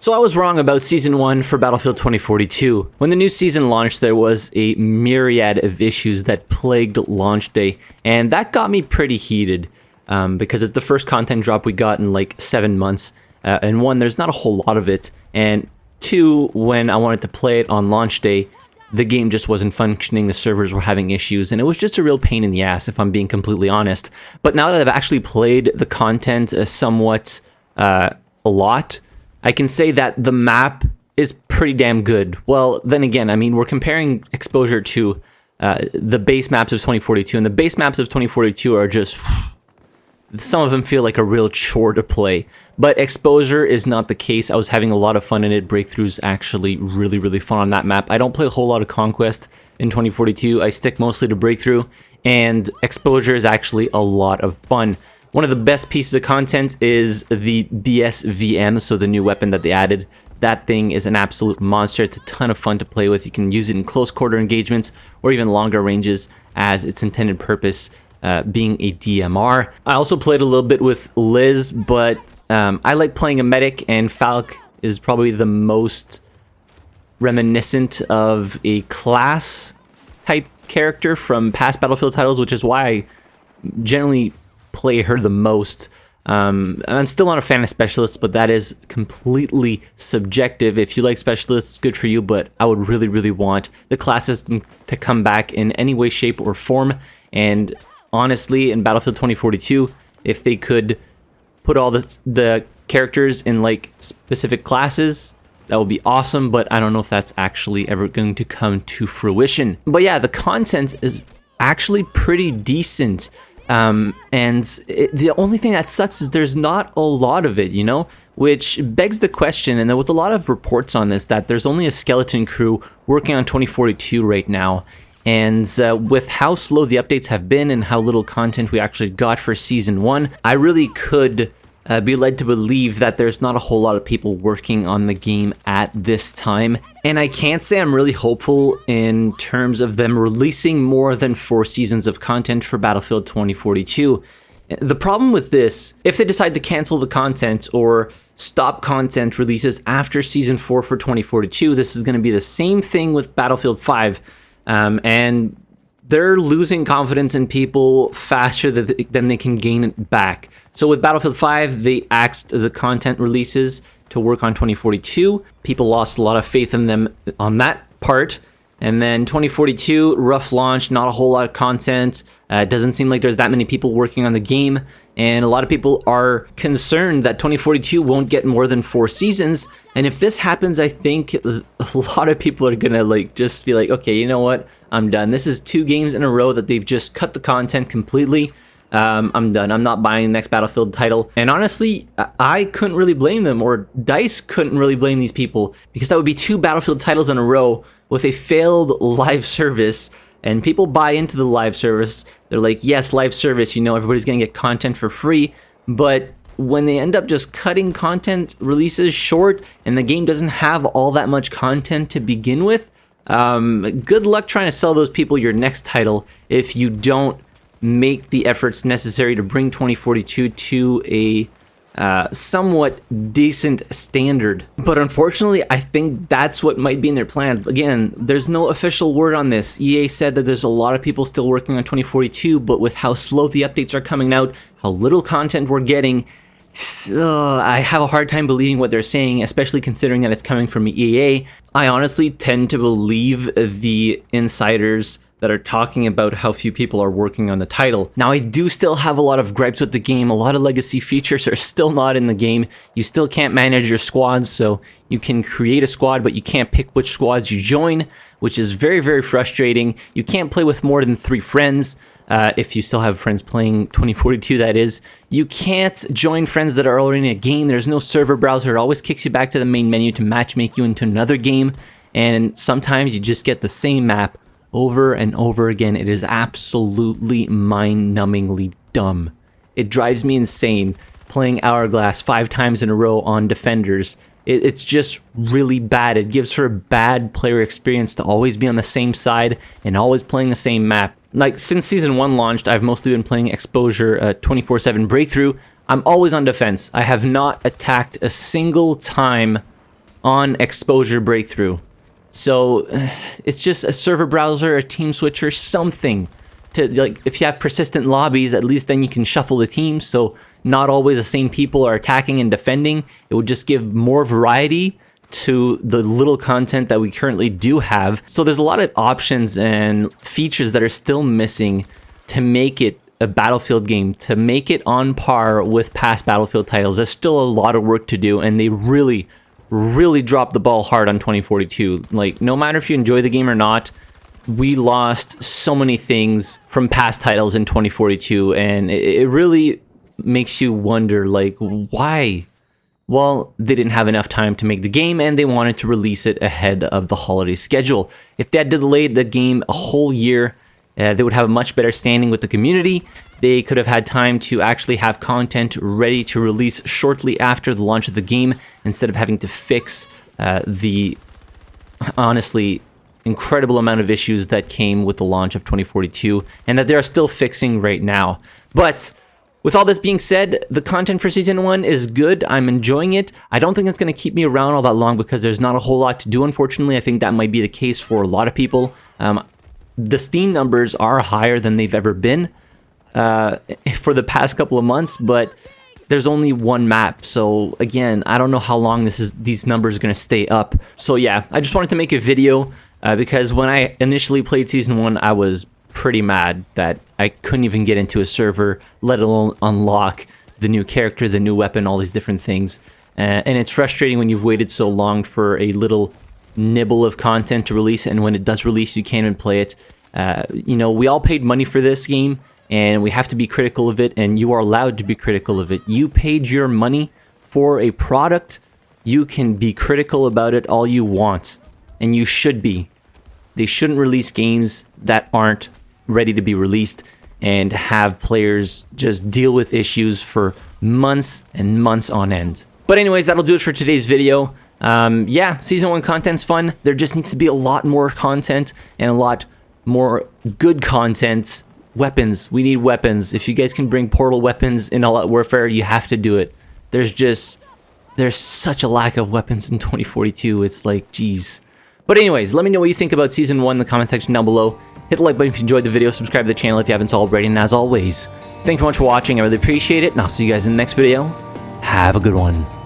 So I was wrong about Season 1 for Battlefield 2042. When the new season launched, there was a myriad of issues that plagued launch day, and that got me pretty heated, because it's the first content drop we got in like 7 months, and one, there's not a whole lot of it, and two, when I wanted to play it on launch day, the game just wasn't functioning, the servers were having issues, and it was just a real pain in the ass, if I'm being completely honest. But now that I've actually played the content somewhat a lot, I can say that the map is pretty damn good. Well, then again, I mean, we're comparing exposure to the base maps of 2042, and the base maps of 2042 are just... some of them feel like a real chore to play. But exposure is not the case. I was having a lot of fun in it. Breakthrough's actually really fun on that map. I don't play a whole lot of Conquest in 2042. I stick mostly to Breakthrough, and exposure is actually a lot of fun. One of the best pieces of content is the BSVM, so the new weapon that they added. That thing is an absolute monster. It's a ton of fun to play with. You can use it in close quarter engagements or even longer ranges as its intended purpose being a DMR. I also played a little bit with Liz, but I like playing a medic, and Falk is probably the most reminiscent of a class type character from past Battlefield titles, which is why I generally play her the most. I'm still not a fan of specialists, but that is completely subjective. If you like specialists, good for you, but I would really want the class system to come back in any way, shape, or form. And honestly, in Battlefield 2042, if they could put all the characters in like specific classes, that would be awesome, but I don't know if that's actually ever going to come to fruition. But yeah, the content is actually pretty decent. The only thing that sucks is there's not a lot of it, you know, which begs the question, and there was a lot of reports on this, that there's only a skeleton crew working on 2042 right now. And with how slow the updates have been and how little content we actually got for Season 1, I really could be led to believe that there's not a whole lot of people working on the game at this time. And I can't say I'm really hopeful in terms of them releasing more than 4 seasons of content for Battlefield 2042. The problem with this, if they decide to cancel the content or stop content releases after Season 4 for 2042, this is going to be the same thing with Battlefield 5. And they're losing confidence in people faster than they can gain it back. So with Battlefield 5, they axed the content releases to work on 2042. People lost a lot of faith in them on that part. And then 2042, rough launch, not a whole lot of content. It doesn't seem like there's that many people working on the game. And a lot of people are concerned that 2042 won't get more than 4 seasons. And if this happens, I think a lot of people are gonna like just be like, okay, you know what? I'm done. This is 2 games in a row that they've just cut the content completely. I'm done. I'm not buying the next Battlefield title. And honestly, I couldn't really blame them, or DICE couldn't really blame these people, because that would be 2 Battlefield titles in a row with a failed live service. And people buy into the live service. They're like, yes, live service, you know, everybody's gonna get content for free. But when they end up just cutting content releases short and the game doesn't have all that much content to begin with, good luck trying to sell those people your next title if you don't make the efforts necessary to bring 2042 to a somewhat decent standard. But unfortunately, I think that's what might be in their plan. Again, there's no official word on this. EA said that there's a lot of people still working on 2042, but with how slow the updates are coming out, how little content we're getting, I have a hard time believing what they're saying, especially considering that it's coming from EA. I honestly tend to believe the insiders that are talking about how few people are working on the title. Now, I do still have a lot of gripes with the game. A lot of legacy features are still not in the game. You still can't manage your squads, so you can create a squad, but you can't pick which squads you join, which is very frustrating. You can't play with more than 3 friends, if you still have friends playing 2042, that is. You can't join friends that are already in a game. There's no server browser. It always kicks you back to the main menu to matchmake you into another game, and sometimes you just get the same map over and over again. It is absolutely mind-numbingly dumb. It drives me insane playing Hourglass 5 times in a row on Defenders. It's just really bad. It gives her a bad player experience to always be on the same side and always playing the same map. Like, since Season 1 launched, I've mostly been playing Exposure 24/7 Breakthrough. I'm always on defense. I have not attacked a single time on exposure breakthrough. So it's just a server browser, a team switcher, something to, like, if you have persistent lobbies, at least then you can shuffle the teams, so not always the same people are attacking and defending. It would just give more variety to the little content that we currently do have. So there's a lot of options and features that are still missing to make it a Battlefield game, to make it on par with past Battlefield titles. There's still a lot of work to do, and they really dropped the ball hard on 2042. Like, no matter if you enjoy the game or not, we lost so many things from past titles in 2042, and it really makes you wonder, like, why? Well, they didn't have enough time to make the game, and they wanted to release it ahead of the holiday schedule. If they had delayed the game a whole year, they would have a much better standing with the community. They could have had time to actually have content ready to release shortly after the launch of the game, instead of having to fix the, honestly, incredible amount of issues that came with the launch of 2042, and that they are still fixing right now. But with all this being said, the content for Season 1 is good. I'm enjoying it. I don't think it's going to keep me around all that long because there's not a whole lot to do, unfortunately. I think that might be the case for a lot of people. The Steam numbers are higher than they've ever been for the past couple of months, but there's only one map. So again, I don't know how long these numbers are going to stay up. So yeah, I just wanted to make a video because when I initially played Season 1, I was pretty mad that I couldn't even get into a server, let alone unlock the new character, the new weapon, all these different things. And it's frustrating when you've waited so long for a little nibble of content to release, and when it does release, you can't even play it. You know, we all paid money for this game, and we have to be critical of it, and you are allowed to be critical of it. You paid your money for a product. You can be critical about it all you want, and you should be. They shouldn't release games that aren't ready to be released and have players just deal with issues for months and months on end. But anyways, that'll do it for today's video. Yeah, Season 1 content's fun. There just needs to be a lot more content and a lot more good content. Weapons. We need weapons. If you guys can bring portal weapons in All Out Warfare, you have to do it. There's such a lack of weapons in 2042. It's like, geez. But anyways, let me know what you think about Season 1 in the comment section down below. Hit the like button if you enjoyed the video. Subscribe to the channel if you haven't already. And as always, thank you so much for watching. I really appreciate it. And I'll see you guys in the next video. Have a good one.